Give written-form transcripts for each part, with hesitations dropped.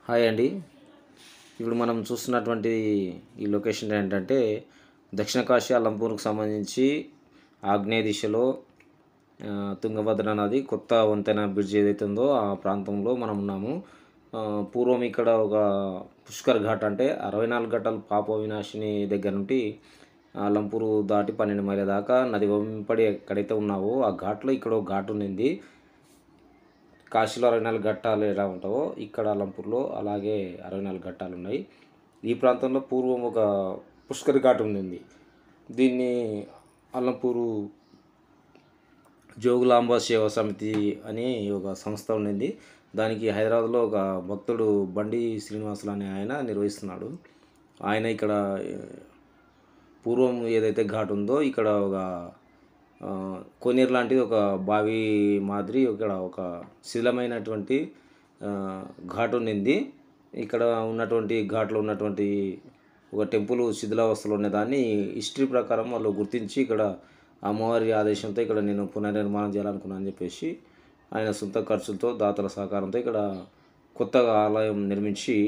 Hi అండి. ఇప్పుడు మనం చూస్తున్నటువంటి ఈ లొకేషన్ ఏంటంటే దక్షిణ కాశీ అలంపూర్కు సంబంధించి ఆగ్నేయ దిశలో తుంగభద్ర నది కొత్త వంతెన బ్రిడ్జ్ ఏదైతే ఉందో ఆ ప్రాంతంలో మనం ఉన్నాము. పూర్వం ఇక్కడ ఒక పుష్కర్ ఘాట్ అంటే 64 గంటలు పాప వినాశిని దగ్గర నుండి అలంపూరు దాటి 12 మైళ్ళ దాకా నది వెంబడి ఎక్కడైతే ఉన్నావో ఆ ఘాట్లో ఇక్కడ ఒక ఘాట్ ఉంది. కాశీలో 64 ఘట్టాలు ఎలా ఉంటావో ఇక్కడ అలంపూర్లో అలాగే 64 ఘట్టాలు ఉన్నాయి. ఈ ప్రాంతంలో పూర్వం ఒక పుష్కర్ ఘాట్ ఉంది. దీన్ని అలంపూరు జోగులాంబ సేవా సమితి అని ఒక సంస్థ ఉండింది. దానికి హైదరాబాద్లో ఒక భక్తుడు బండి శ్రీనివాసులు అనే ఆయన నిర్వహిస్తున్నాడు. ఆయన ఇక్కడ పూర్వం ఏదైతే ఘాట్ ఉందో ఇక్కడ ఒక కోనేరు లాంటిది ఒక బావి మాదిరి ఇక్కడ ఒక శిథిలమైనటువంటి ఘాట్ ఉండింది. ఇక్కడ ఉన్నటువంటి ఘాట్లో ఉన్నటువంటి ఒక టెంపుల్ శిథిలావస్థలో ఉన్నదాన్ని హిస్టరీ ప్రకారం వాళ్ళు గుర్తించి ఇక్కడ అమ్మవారి ఆదేశంతో ఇక్కడ నేను పునర్నిర్మాణం చేయాలనుకున్నాను అని చెప్పేసి ఆయన సొంత ఖర్చులతో దాతల సహకారంతో ఇక్కడ కొత్తగా ఆలయం నిర్మించి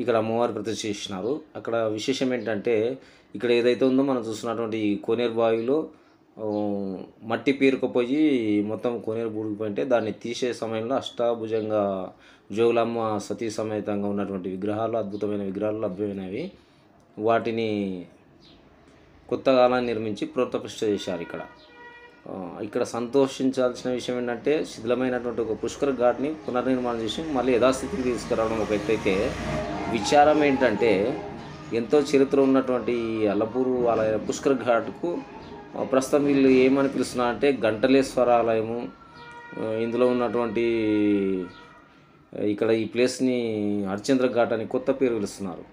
ఇక్కడ అమ్మవారి ప్రతిష్ఠ చేసినారు. అక్కడ విశేషం ఏంటంటే ఇక్కడ ఏదైతే ఉందో మనం చూస్తున్నటువంటి కోనేరు బావిలో మట్టి పేరుకుపోయి మొత్తం కోనేరు బూడికిపోయింటే దాన్ని తీసే సమయంలో అష్టాభుజంగా జోగులాంబ సతీ సమేతంగా ఉన్నటువంటి విగ్రహాలు అద్భుతమైన విగ్రహాలు లభ్యమైనవి. వాటిని కొత్తగా నిర్మించి పునఃప్రతిష్ఠ చేశారు. ఇక్కడ సంతోషించాల్సిన విషయం ఏంటంటే శిథిలమైనటువంటి ఒక పుష్కర్ ఘాట్ని పునర్నిర్మాణం చేసి మళ్ళీ యథాస్థితికి తీసుకురావడం ఒక ఎత్తు అయితే, విచారం ఏంటంటే ఎంతో చరిత్ర ఉన్నటువంటి అలంపూరు ఆలయ పుష్కర్ ఘాట్కు ప్రస్తుతం వీళ్ళు ఏమని పిలుస్తున్నారు అంటే గంటలేశ్వర ఆలయము. ఇందులో ఉన్నటువంటి ఇక్కడ ఈ ప్లేస్ని హరిశ్చంద్ర ఘాట్ అని కొత్త పేరు పిలుస్తున్నారు.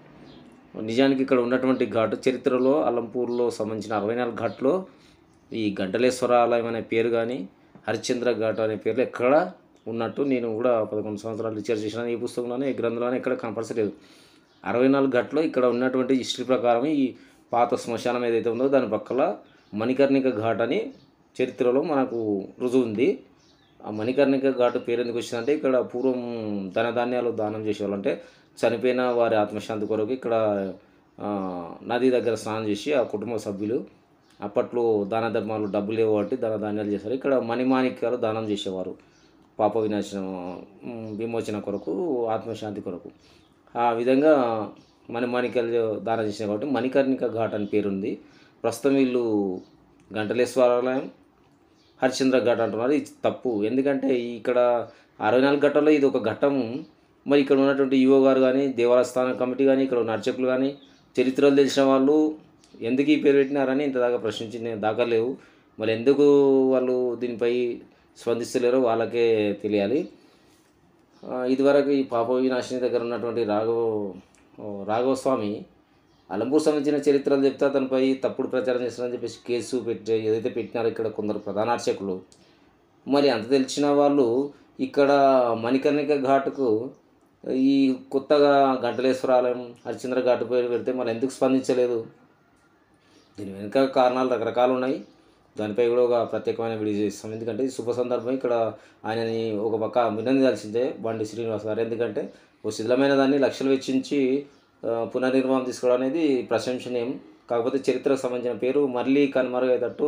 నిజానికి ఇక్కడ ఉన్నటువంటి ఘాట్ చరిత్రలో అలంపూర్లో సంబంధించిన 64 ఘాట్లో ఈ గంటలేశ్వర ఆలయం అనే పేరు కానీ హరిశ్చంద్ర ఘాట్ అనే పేర్లు ఎక్కడ ఉన్నట్టు నేను కూడా 11 సంవత్సరాలు రీసెర్చ్ చేసినాను. ఈ పుస్తకంలోనే ఈ గ్రంథంలోనే ఎక్కడ కనపరచలేదు. 64 ఘాట్లో ఇక్కడ ఉన్నటువంటి హిస్టరీ ప్రకారం ఈ పాత శ్మశానం ఏదైతే ఉందో దాని పక్కల మణికర్ణిక ఘాట్ అని చరిత్రలో మనకు రుజువు ఉంది. ఆ మణికర్ణిక ఘాట్ పేరు ఎందుకు వచ్చిందంటే ఇక్కడ పూర్వం ధనధాన్యాలు దానం చేసేవాళ్ళు, అంటే చనిపోయిన వారి ఆత్మశాంతి కొరకు ఇక్కడ నది దగ్గర స్నానం చేసి ఆ కుటుంబ సభ్యులు అప్పట్లో దాన ధర్మాలు డబ్బులు లేవు కాబట్టి ధనధాన్యాలు చేశారు. ఇక్కడ మణిమాణిక్యాలు దానం చేసేవారు పాప విమోచన కొరకు, ఆత్మశాంతి కొరకు. ఆ విధంగా మణిమాణిక్యాలు దానం చేసిన కాబట్టి మణికర్ణిక ఘాట్ అని పేరుంది. ప్రస్తుతం వీళ్ళు గంటలేశ్వర ఆలయం హరిశ్చంద్ర ఘాట్ అంటున్నారు. ఇది తప్పు. ఎందుకంటే ఇక్కడ 64 ఘట్టాల్లో ఇది ఒక ఘట్టము. మరి ఇక్కడ ఉన్నటువంటి ఈవో గారు కానీ, దేవస్థాన కమిటీ కానీ, ఇక్కడ ఉన్న అర్చకులు కానీ, చరిత్రలు తెలిసిన వాళ్ళు ఎందుకు ఈ పేరు పెట్టినారని ఇంతదాకా ప్రశ్నించిన దాఖలు లేవు. మరి ఎందుకు వాళ్ళు దీనిపై స్పందిస్తలేరో వాళ్ళకే తెలియాలి. ఇదివరకు ఈ పాప వినాశిని దగ్గర ఉన్నటువంటి రాఘవస్వామి అలంపూర్ సంబంధించిన చరిత్రలు చెప్తే అతనిపై తప్పుడు ప్రచారం చేస్తారని చెప్పేసి కేసు ఏదైతే పెట్టినారో ఇక్కడ కొందరు ప్రధాన అర్చకులు, మరి అంత తెలిసిన వాళ్ళు ఇక్కడ మణికర్ణిక ఘాట్కు ఈ కొత్తగా గంటలేశ్వర ఆలయం హరిశ్చంద్ర ఘాట్ పేరు పెడితే మరి ఎందుకు స్పందించలేదు? దీని వెనుక కారణాలు రకరకాలు ఉన్నాయి. దానిపై కూడా ఒక ప్రత్యేకమైన వీడియో చేస్తాం. ఎందుకంటే ఈ శుభ సందర్భం ఇక్కడ ఆయనని ఒక పక్క అభినందించాల్సిందే బండి శ్రీనివాస్ గారు. ఎందుకంటే ఓ శిథిలమైన దాన్ని లక్షలు వెచ్చించి పునర్నిర్మాణం తీసుకోవడం అనేది ప్రశంసనీయం. కాకపోతే చరిత్రకు సంబంధించిన పేరు మళ్ళీ కనుమరుగయ్యేటట్టు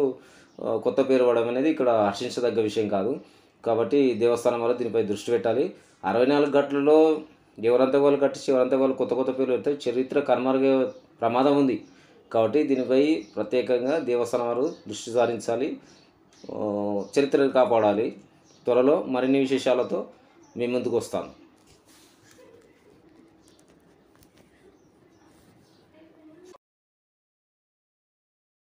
కొత్త పేరు పడడం అనేది ఇక్కడ హర్షించదగ్గ విషయం కాదు. కాబట్టి దేవస్థానం వల్ల దీనిపై దృష్టి పెట్టాలి. 64 ఘట్లలో ఎవరంతా వాళ్ళు కట్టించి ఎవరంతా వాళ్ళు కొత్త కొత్త పేర్లు పెడితే చరిత్ర కనుమరుగే ప్రమాదం ఉంది. కాబట్టి దీనిపై ప్రత్యేకంగా దేవస్థానం వారు దృష్టి సారించాలి, చరిత్రను కాపాడాలి. త్వరలో మరిన్ని విశేషాలతో మీ ముందుకు వస్తాను.